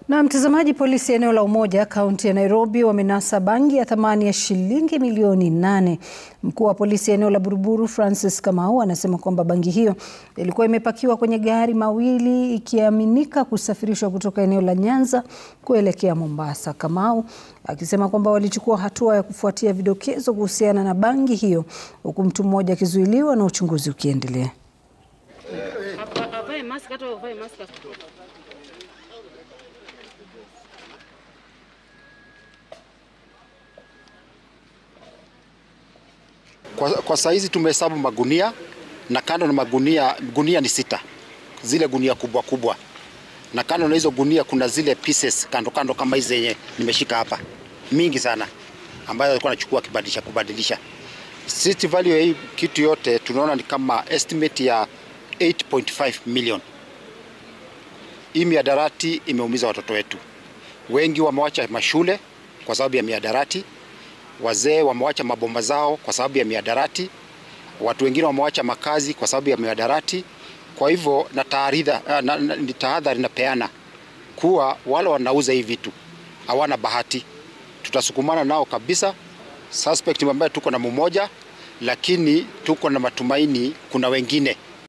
Na mtazamaji, polisi eneo la Umoja kaunti ya Nairobi wamenasa bangi ya thamani ya shilingi milioni 8. Mkuu wa polisi eneo la Buruburu Francis Kamau anasema kwamba bangi hiyo ilikuwa imepakiwa kwenye gari mawili ikiaminika kusafirishwa kutoka eneo la Nyanza kuelekea Mombasa. Kamau akisema kwamba walichukua hatua ya kufuatia vidokezo kuhusiana na bangi hiyo, huku mtu mmoja akizuiliwa na uchunguzi ukiendelea. Kwa saizi tumehesabu magunia na kando na gunia ni 6. Zile gunia kubwa kubwa. Na kando na hizo gunia kuna zile pieces kando kama hizi zenye nimeshika hapa. Mingi sana ambayo alikuwa anachukua kubadilisha. City value ya hii kitu yote tunaona ni kama estimate ya 8.5 million. Hii mihadarati imeumiza watoto wetu. Wengi wamewacha mashule kwa sababu ya mihadarati. Wazee wamewacha maboma zao kwa sababu ya mihadarati. Watu wengine wamewacha makazi kwa sababu ya mihadarati. Kwa hivyo ni tahadhari napeana kuwa wale wanauza hivi vitu hawana bahati. Tutasukumana nao kabisa. Suspect ambaye tuko na mmoja, lakini tuko na matumaini kuna wengine.